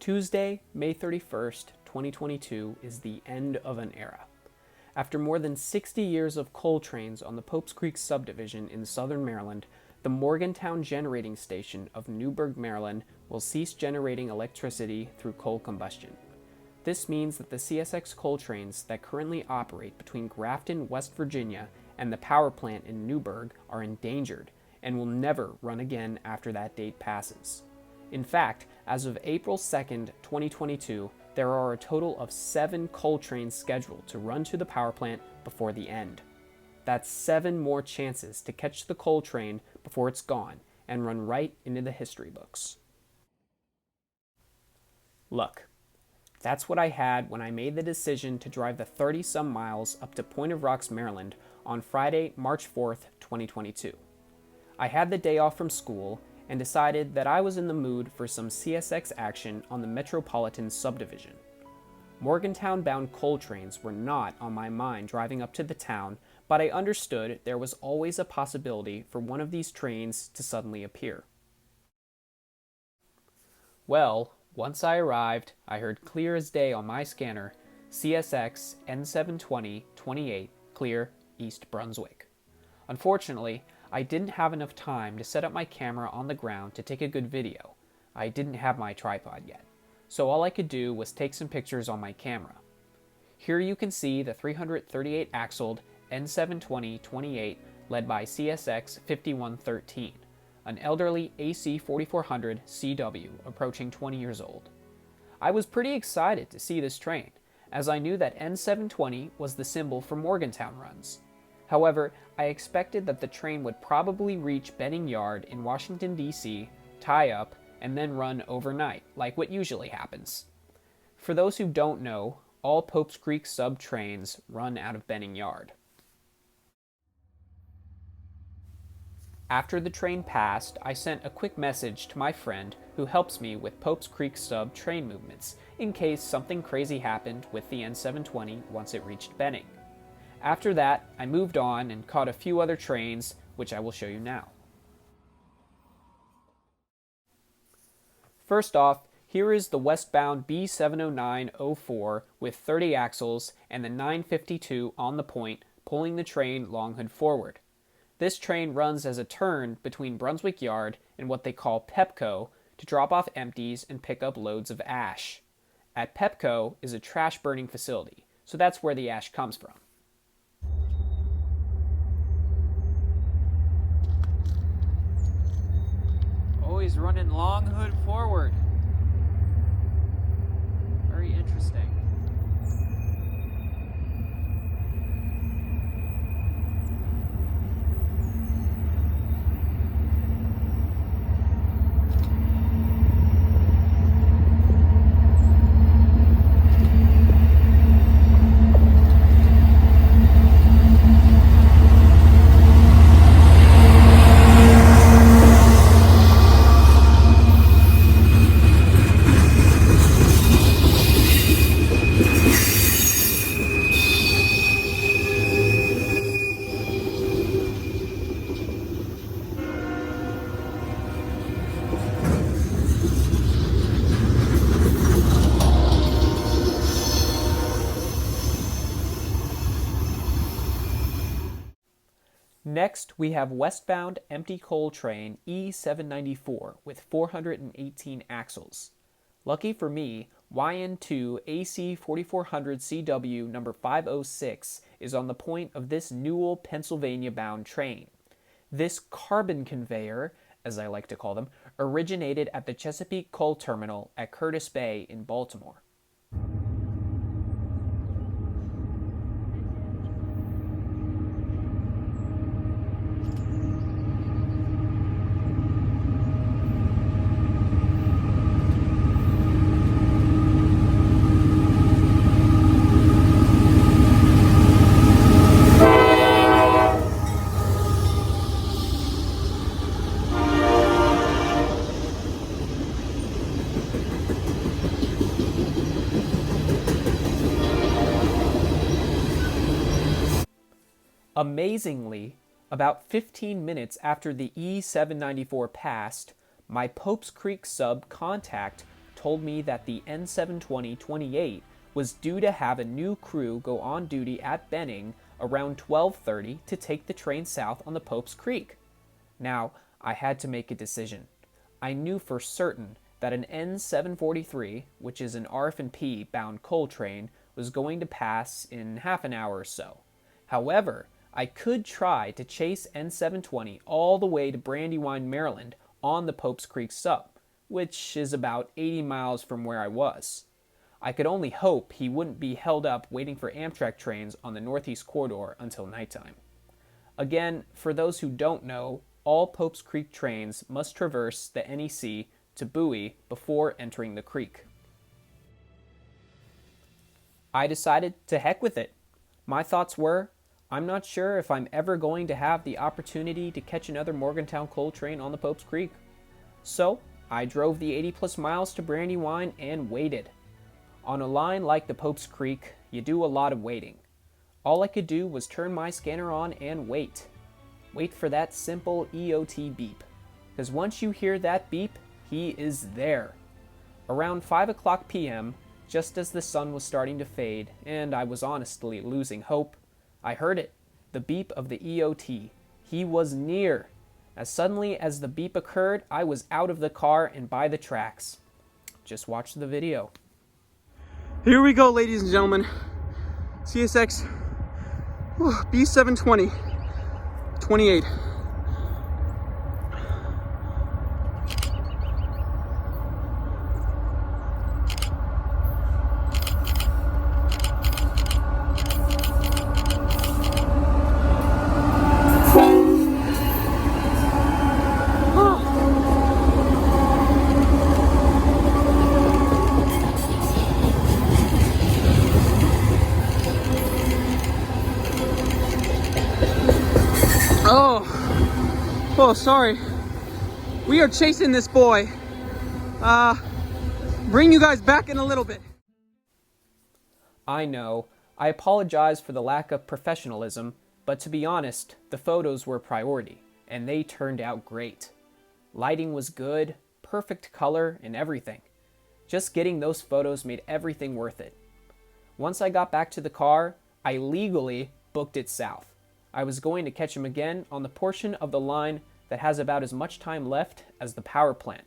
Tuesday, May 31st, 2022 is the end of an era. After more than 60 years of coal trains on the Popes Creek Subdivision in southern Maryland, the Morgantown Generating Station of Newburgh, Maryland will cease generating electricity through coal combustion. This means that the CSX coal trains that currently operate between Grafton, West Virginia, and the power plant in Newburgh are endangered and will never run again after that date passes. In fact, as of April 2nd, 2022, there are a total of 7 coal trains scheduled to run to the power plant before the end. That's 7 more chances to catch the coal train before it's gone and run right into the history books. Look, that's what I had when I made the decision to drive the 30-some miles up to Point of Rocks, Maryland on Friday, March 4th, 2022. I had the day off from school and decided that I was in the mood for some CSX action on the Metropolitan Subdivision. Morgantown-bound coal trains were not on my mind driving up to the town, but I understood there was always a possibility for one of these trains to suddenly appear. Well, once I arrived, I heard clear as day on my scanner, CSX N720-28, clear, East Brunswick. Unfortunately, I didn't have enough time to set up my camera on the ground to take a good video. I didn't have my tripod yet, so all I could do was take some pictures on my camera. Here you can see the 338-axled N720-28 led by CSX 5113, an elderly AC 4400 CW approaching 20 years old. I was pretty excited to see this train, as I knew that N720 was the symbol for Morgantown runs. However, I expected that the train would probably reach Benning Yard in Washington, D.C., tie up, and then run overnight, like what usually happens. For those who don't know, all Popes Creek sub trains run out of Benning Yard. After the train passed, I sent a quick message to my friend who helps me with Popes Creek sub train movements in case something crazy happened with the N720 once it reached Benning. After that, I moved on and caught a few other trains, which I will show you now. First off, here is the westbound B70904 with 30 axles and the 952 on the point, pulling the train Longhood forward. This train runs as a turn between Brunswick Yard and what they call Pepco to drop off empties and pick up loads of ash. At Pepco is a trash burning facility, so that's where the ash comes from. Always running Longhood forward. Very interesting. Next, we have westbound empty coal train E794 with 418 axles. Lucky for me, YN2 AC 4400 CW number 506 is on the point of this Newell, Pennsylvania-bound train. This carbon conveyor, as I like to call them, originated at the Chesapeake Coal Terminal at Curtis Bay in Baltimore. Amazingly, about 15 minutes after the E794 passed, my Popes Creek sub contact told me that the N720-28 was due to have a new crew go on duty at Benning around 12:30 to take the train south on the Popes Creek. Now, I had to make a decision. I knew for certain that an N743, which is an RF&P bound coal train, was going to pass in half an hour or so. However, I could try to chase N720 all the way to Brandywine, Maryland on the Popes Creek Sub, which is about 80 miles from where I was. I could only hope he wouldn't be held up waiting for Amtrak trains on the Northeast Corridor until nighttime. Again, for those who don't know, all Popes Creek trains must traverse the NEC to Bowie before entering the creek. I decided to heck with it. My thoughts were, I'm not sure if I'm ever going to have the opportunity to catch another Morgantown coal train on the Popes Creek. So, I drove the 80+ miles to Brandywine and waited. On a line like the Popes Creek, you do a lot of waiting. All I could do was turn my scanner on and wait. Wait for that simple EOT beep. Because once you hear that beep, he is there. Around 5 o'clock p.m., just as the sun was starting to fade, and I was honestly losing hope, I heard it, the beep of the EOT. He was near. As suddenly as the beep occurred, I was out of the car and by the tracks. Just watch the video. Here we go, ladies and gentlemen. CSX B720 28. Oh, sorry. We are chasing this boy. Bring you guys back in a little bit. I know. I apologize for the lack of professionalism, but to be honest, the photos were a priority, and they turned out great. Lighting was good, perfect color, and everything. Just getting those photos made everything worth it. Once I got back to the car, I legally booked it south. I was going to catch him again on the portion of the line that has about as much time left as the power plant.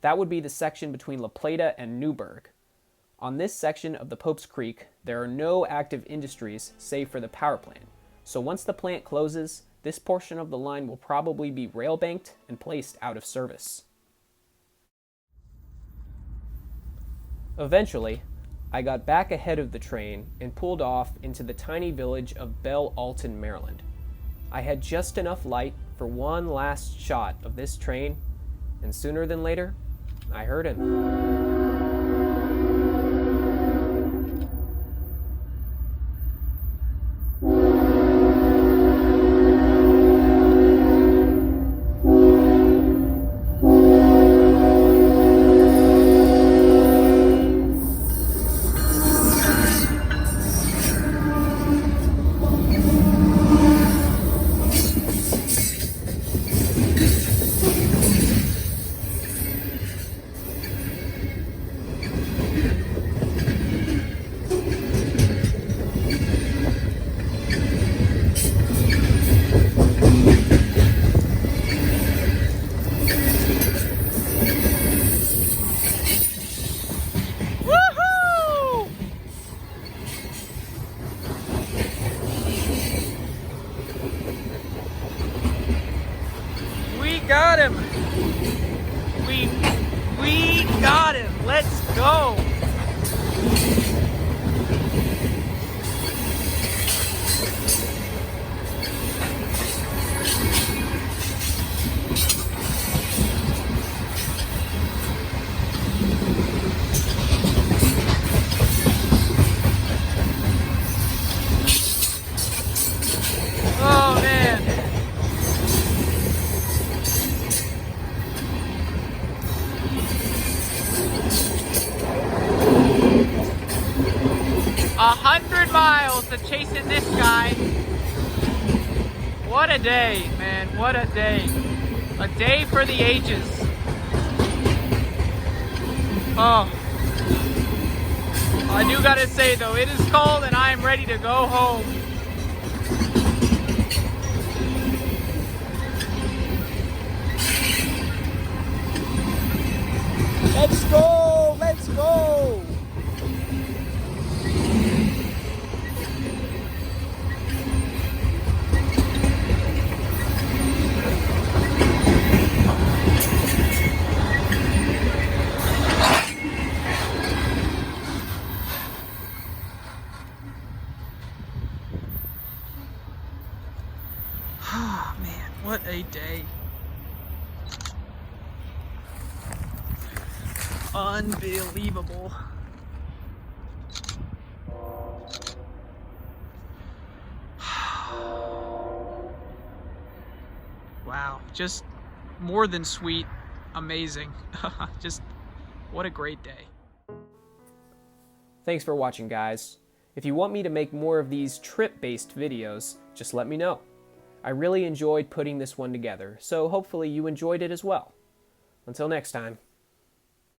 That would be the section between La Plata and Newburgh. On this section of the Popes Creek, there are no active industries save for the power plant. So once the plant closes, this portion of the line will probably be rail banked and placed out of service. Eventually, I got back ahead of the train and pulled off into the tiny village of Bel Alton, Maryland. I had just enough light for one last shot of this train, and sooner than later, I heard him. Got him. We got him. Let's go. Oh man. 100 miles to chasing this guy. What a day, man. What a day. A day for the ages. Oh, I do gotta say though, it is cold and I am ready to go home. Let's go! Let's go! Oh man, what a day. Unbelievable. Wow, just more than sweet, amazing. Just what a great day. Thanks for watching, guys. If you want me to make more of these trip-based videos, just let me know. I really enjoyed putting this one together, so hopefully you enjoyed it as well. Until next time.